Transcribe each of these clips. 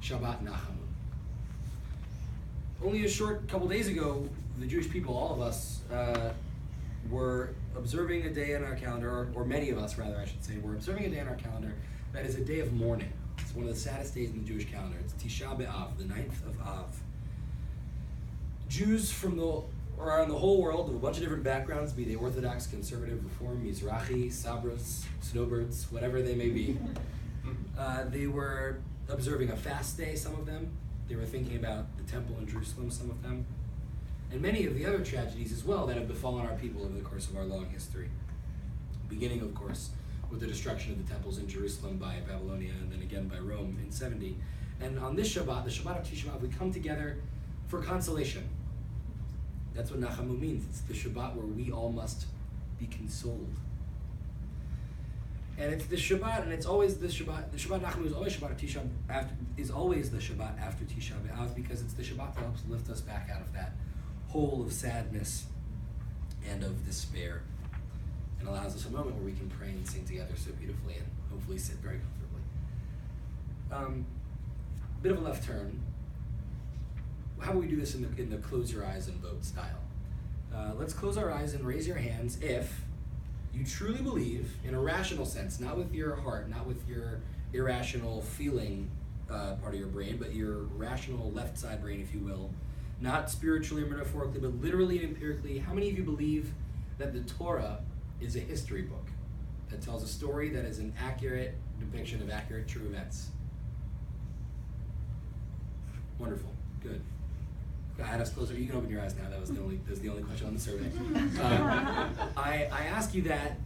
Shabbat Nachamu. Only a short couple days ago, the Jewish people, all of us, were observing a day on our calendar, or many of us rather I should say, were observing a day on our calendar that is a day of mourning. It's one of the saddest days in the Jewish calendar. It's Tisha B'Av, the 9th of Av. Jews around the whole world of a bunch of different backgrounds, be they Orthodox, Conservative, Reform, Mizrahi, Sabras, Snowbirds, whatever they may be, they were observing a fast day, some of them. They were thinking about the temple in Jerusalem, some of them. And many of the other tragedies as well that have befallen our people over the course of our long history. Beginning, of course, with the destruction of the temples in Jerusalem by Babylonia and then again by Rome in 70. And on this Shabbat, the Shabbat of Tisha B'Av, we come together for consolation. That's what Nachamu means. It's the Shabbat where we all must be consoled. And it's the Shabbat, and it's always the Shabbat. The Shabbat Nachamu is always Shabbat of Tisha after, is always the Shabbat after Tisha B'Av, because it's the Shabbat that helps lift us back out of that hole of sadness and of despair, and allows us a moment where we can pray and sing together so beautifully and hopefully sit very comfortably. Bit of a left turn. How do we do this in the close your eyes and vote style? Let's close our eyes and raise your hands if you truly believe, in a rational sense, not with your heart, not with your irrational feeling part of your brain, but your rational left side brain, if you will, not spiritually or metaphorically, but literally and empirically. How many of you believe that the Torah is a history book that tells a story that is an accurate depiction of accurate, true events? Wonderful. Good. I had us closer. You can open your eyes now. That was the only question on the survey. I ask you that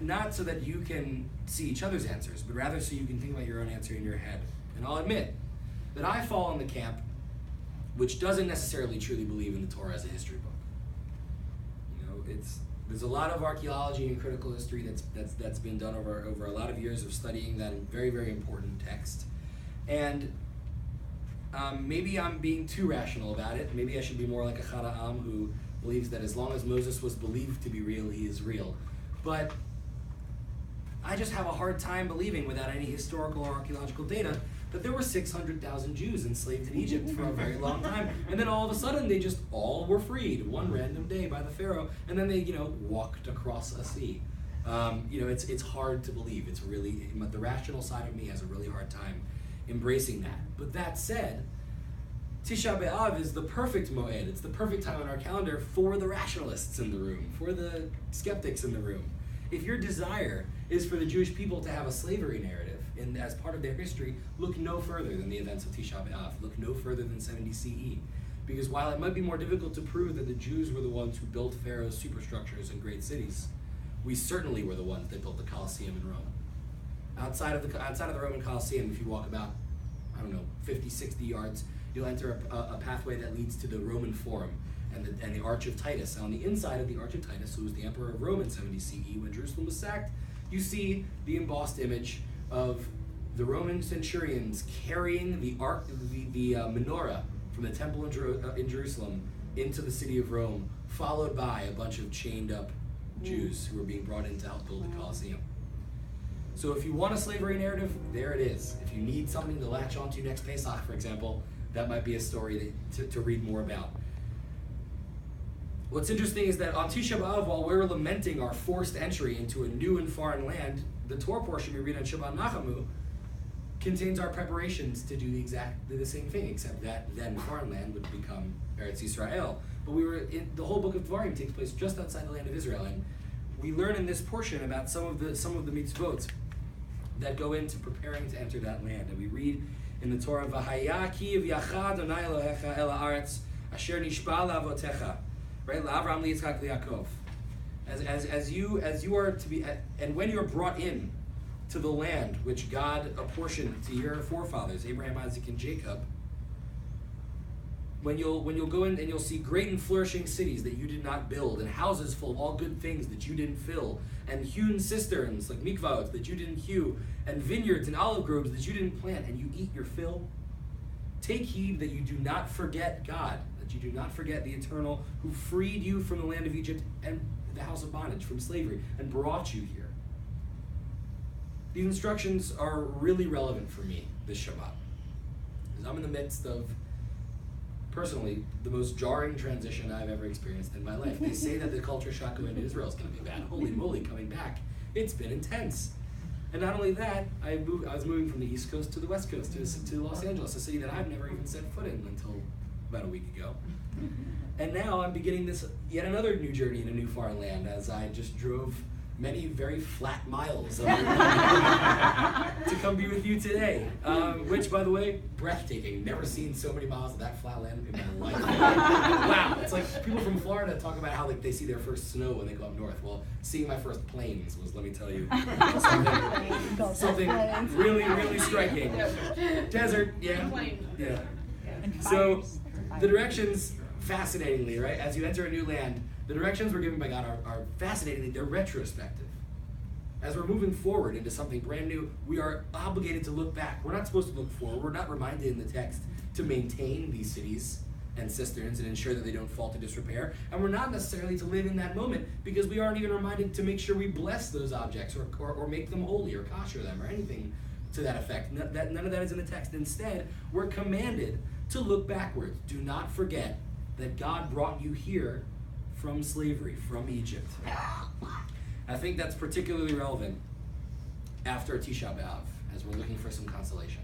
not so that you can see each other's answers, but rather so you can think about your own answer in your head. And I'll admit that I fall in the camp which doesn't necessarily truly believe in the Torah as a history book. You know, there's a lot of archaeology and critical history that's been done over a lot of years of studying that very, very important text. And maybe I'm being too rational about it. Maybe I should be more like a Chada'am who believes that as long as Moses was believed to be real, he is real. But I just have a hard time believing, without any historical or archaeological data, that there were 600,000 Jews enslaved in Egypt for a very long time, and then all of a sudden they just all were freed one random day by the Pharaoh, and then they, walked across a sea. It's hard to believe. It's really, the rational side of me has a really hard time embracing that. But that said, Tisha B'Av is the perfect moed. It's the perfect time on our calendar for the rationalists in the room, for the skeptics in the room. If your desire is for the Jewish people to have a slavery narrative as part of their history, look no further than the events of Tisha B'Av. Look no further than 70 CE. Because while it might be more difficult to prove that the Jews were the ones who built Pharaoh's superstructures and great cities, we certainly were the ones that built the Colosseum in Rome. Outside of the Roman Colosseum, if you walk about, 50, 60 yards, you'll enter a pathway that leads to the Roman Forum and the Arch of Titus. And on the inside of the Arch of Titus, who was the emperor of Rome in 70 CE, when Jerusalem was sacked, you see the embossed image of the Roman centurions carrying the menorah from the temple in Jerusalem into the city of Rome, followed by a bunch of chained up Jews who were being brought in to help build the Colosseum. So if you want a slavery narrative, there it is. If you need something to latch onto next Pesach, for example, that might be a story to read more about. What's interesting is that on Tisha B'Av, while we're lamenting our forced entry into a new and foreign land, the Torah portion we read on Shabbat Nachamu contains our preparations to do the same thing, except that then foreign land would become Eretz Yisrael. But the whole book of Dvarim takes place just outside the land of Israel, and we learn in this portion about some of the mitzvot that go into preparing to enter that land. And we read in the Torah, "V'haya ki v'yachad Adonai Elohecha el haaretz asher nishba la'avotecha," right? La'Avram, liYitzchak, liYaakov. As you are to be, and when you're brought in to the land which God apportioned to your forefathers, Abraham, Isaac, and Jacob, when you'll go in and you'll see great and flourishing cities that you did not build, and houses full of all good things that you didn't fill, and hewn cisterns like mikvaot that you didn't hew, and vineyards and olive groves that you didn't plant, and you eat your fill, take heed that you do not forget God, that you do not forget the Eternal who freed you from the land of Egypt and the house of bondage, from slavery, and brought you here. These instructions are really relevant for me this Shabbat. Because I'm in the midst of, personally, the most jarring transition I've ever experienced in my life. They say that the culture shock going to Israel is going to be bad. Holy moly, coming back, it's been intense. And not only that, I was moving from the East Coast to the West Coast, to Los Angeles, a city that I've never even set foot in until about a week ago. And now I'm beginning yet another new journey in a new foreign land, as I just drove many very flat miles to come be with you today. Which, by the way, breathtaking. Never seen so many miles of that flat land in my life. Wow, it's like people from Florida talk about how they see their first snow when they go up north. Well, seeing my first plains was, let me tell you, something really, really striking. Desert, yeah. So the directions, fascinatingly, right, as you enter a new land, the directions we're given by God are fascinatingly, they're retrospective. As we're moving forward into something brand new, we are obligated to look back. We're not supposed to look forward. We're not reminded in the text to maintain these cities and cisterns and ensure that they don't fall to disrepair. And we're not necessarily to live in that moment, because we aren't even reminded to make sure we bless those objects or make them holy or kosher them or anything to that effect. None of that is in the text. Instead, we're commanded to look backwards. Do not forget that God brought you here from slavery, from Egypt. I think that's particularly relevant after Tisha B'Av, as we're looking for some consolation.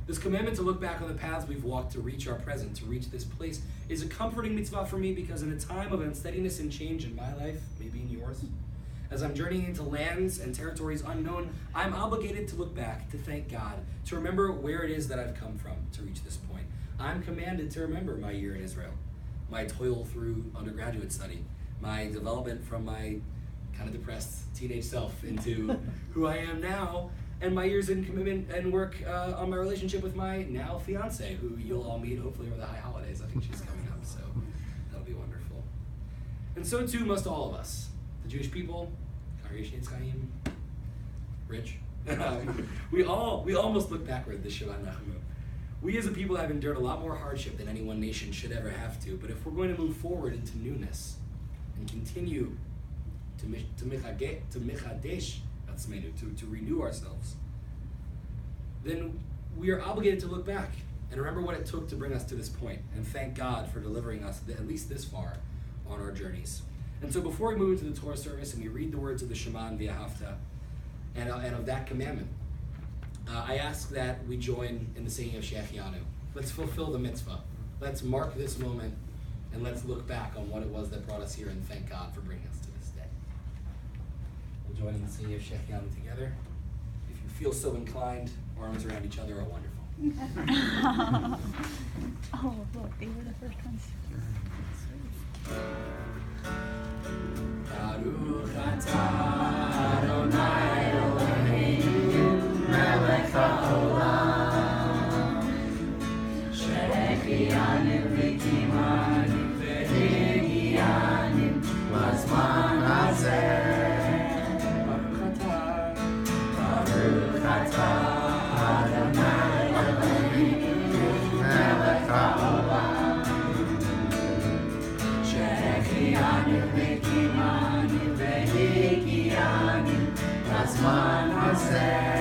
This commandment to look back on the paths we've walked to reach our present, to reach this place, is a comforting mitzvah for me, because in a time of unsteadiness and change in my life, maybe in yours, as I'm journeying into lands and territories unknown, I'm obligated to look back, to thank God, to remember where it is that I've come from to reach this point. I'm commanded to remember my year in Israel, my toil through undergraduate study, my development from my kind of depressed teenage self into who I am now, and my years in commitment and work on my relationship with my now fiance, who you'll all meet hopefully over the high holidays. I think she's coming up, so that'll be wonderful. And so too must all of us, the Jewish people, congregation Etz Chaim, Rich. we almost look backward this Shabbat Nachamu. We as a people have endured a lot more hardship than any one nation should ever have to, but if we're going to move forward into newness and continue to mechadesh atzmeinu, to renew ourselves, then we are obligated to look back and remember what it took to bring us to this point, and thank God for delivering us at least this far on our journeys. And so before we move into the Torah service and we read the words of the Shema and V'ahavta and of that commandment, I ask that we join in the singing of Shechianu. Let's fulfill the mitzvah. Let's mark this moment, and let's look back on what it was that brought us here, and thank God for bringing us to this day. We'll join in the singing of Shechianu together. If you feel so inclined, arms around each other are wonderful. Oh, look, they were the first ones. Baruch atah Adonai Eloheinu melech haolam she'echianu v'kimanu v'higianu b'zman hazeh. Baruch atah Adonai Eloheinu melech haolam she'echianu v'kimanu v'higianu b'zman hazeh.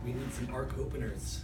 We need some arc openers.